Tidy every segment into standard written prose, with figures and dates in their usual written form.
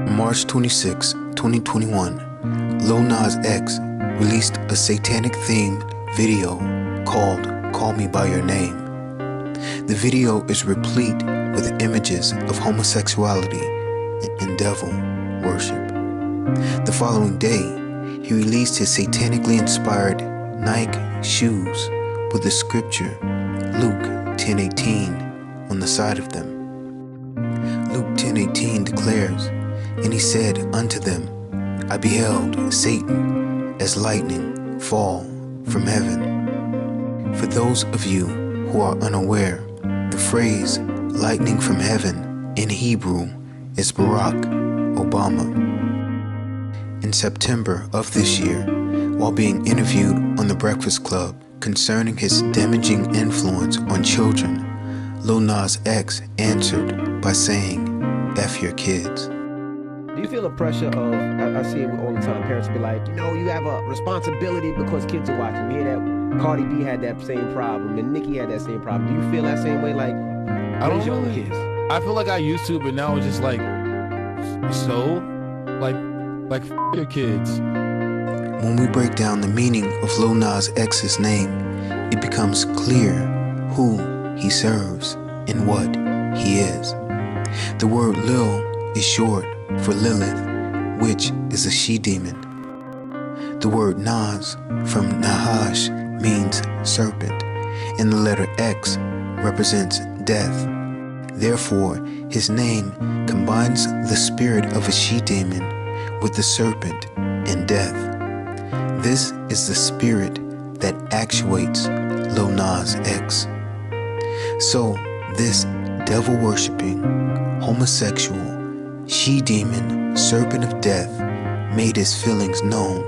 March 26, 2021, Lil Nas X released a satanic-themed video called Call Me By Your Name. The video is replete with images of homosexuality and devil worship. The following day, he released his satanically inspired Nike shoes with the scripture Luke 10:18 on the side of them. Luke 10:18 declares, "And he said unto them, I beheld Satan as lightning fall from heaven." For those of you who are unaware, the phrase lightning from heaven in Hebrew is Barack Obama. In September of this year, while being interviewed on The Breakfast Club concerning his damaging influence on children, Lil Nas X answered by saying, "F your kids." Do you feel the pressure of, I see it all the time, parents be like, you have a responsibility because kids are watching. You hear that Cardi B had that same problem and Nicki had that same problem. Do you feel that same way, like, I don't your own kids? I feel like I used to, but now it's just like, so? Like f your kids. When we break down the meaning of Lil Nas X's name, it becomes clear who he serves and what he is. The word Lil is short for Lilith, which is a she-demon. The word Nas from Nahash means serpent, and the letter X represents death. Therefore, his name combines the spirit of a she-demon with the serpent and death. This is the spirit that actuates Lil Nas X. So, this devil-worshipping, homosexual, she-demon, serpent of death made his feelings known,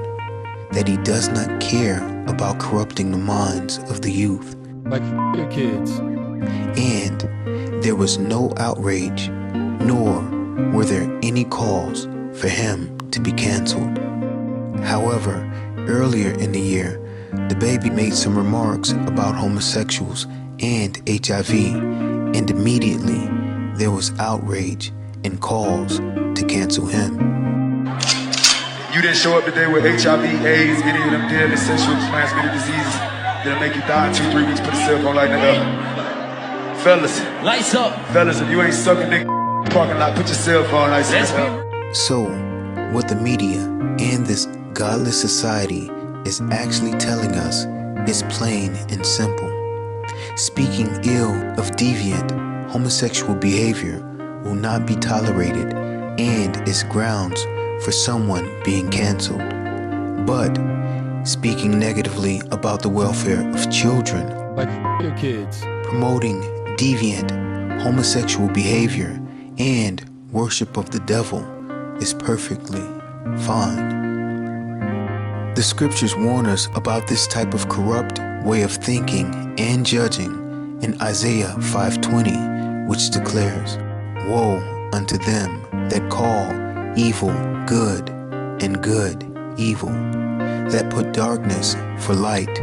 that he does not care about corrupting the minds of the youth. Like f your kids. And there was no outrage, nor were there any calls for him to be canceled. However, earlier in the year, DaBaby made some remarks about homosexuals and HIV, and immediately there was outrage and calls to cancel him. You didn't show up today with HIV, AIDS, any of them deadly sexually transmitted diseases that'll make you die in 2-3 weeks, put a cell phone light in the oven. Fellas. Lights up. Fellas, if you ain't sucking dick parking lot, put your cell phone lights in the oven. So, what the media and this godless society is actually telling us is plain and simple. Speaking ill of deviant, homosexual behavior will not be tolerated and is grounds for someone being canceled. But speaking negatively about the welfare of children, Like f your kids. promoting deviant, homosexual behavior and worship of the devil is perfectly fine. The scriptures warn us about this type of corrupt way of thinking and judging in Isaiah 5:20, which declares, "Woe unto them that call evil good and good evil, that put darkness for light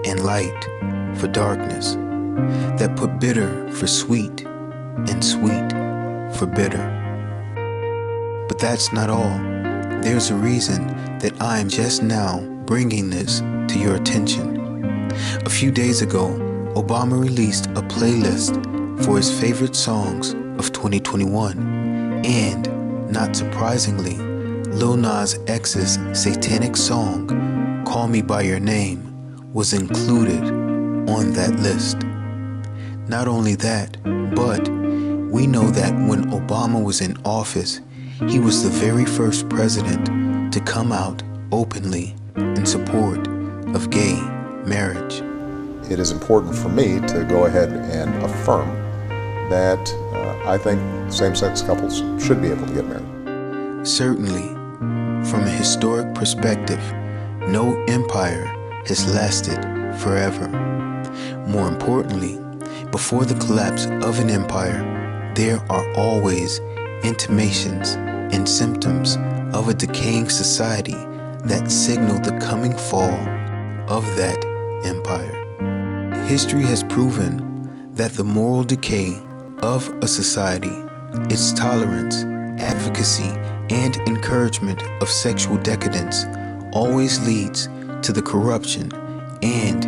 and light for darkness, that put bitter for sweet and sweet for bitter." But that's not all. There's a reason that I am just now bringing this to your attention. A few days ago, Obama released a playlist for his favorite songs of 2021, and, not surprisingly, Lil Nas X's satanic song, Call Me By Your Name, was included on that list. Not only that, but we know that when Obama was in office, he was the very first president to come out openly in support of gay marriage. It is important for me to go ahead and affirm that I think same-sex couples should be able to get married. Certainly, from a historic perspective, no empire has lasted forever. More importantly, before the collapse of an empire, there are always intimations and symptoms of a decaying society that signal the coming fall of that empire. History has proven that the moral decay of a society, its tolerance, advocacy, and encouragement of sexual decadence always leads to the corruption and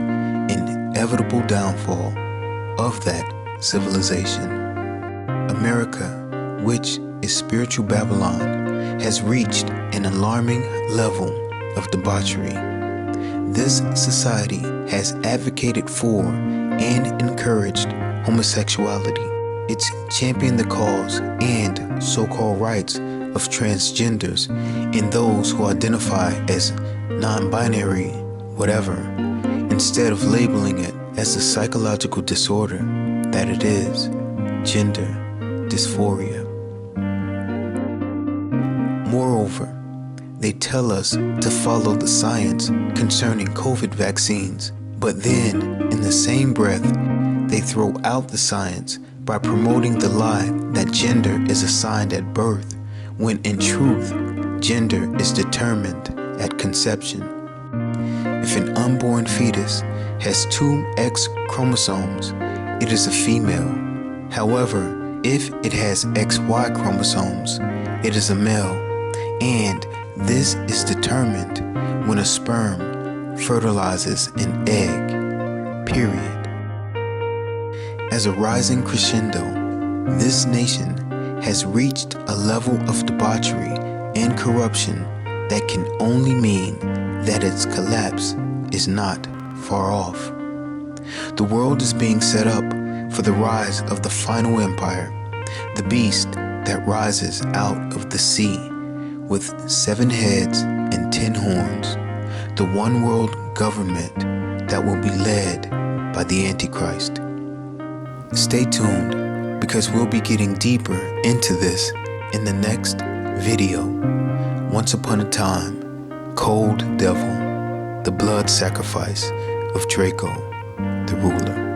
inevitable downfall of that civilization. America, which is spiritual Babylon, has reached an alarming level of debauchery. This society has advocated for and encouraged homosexuality. It's championed the cause and so-called rights of transgenders and those who identify as non-binary, whatever, instead of labeling it as the psychological disorder that it is, gender dysphoria. Moreover, they tell us to follow the science concerning COVID vaccines, but then, in the same breath, they throw out the science by promoting the lie that gender is assigned at birth, when in truth, gender is determined at conception. If an unborn fetus has 2 X chromosomes, it is a female. However, if it has XY chromosomes, it is a male, and this is determined when a sperm fertilizes an egg, period. As a rising crescendo, this nation has reached a level of debauchery and corruption that can only mean that its collapse is not far off. The world is being set up for the rise of the final empire, the beast that rises out of the sea with 7 heads and 10 horns, the one world government that will be led by the Antichrist. Stay tuned, because we'll be getting deeper into this in the next video. Once upon a time, Cold Devil, the blood sacrifice of Draco, the ruler.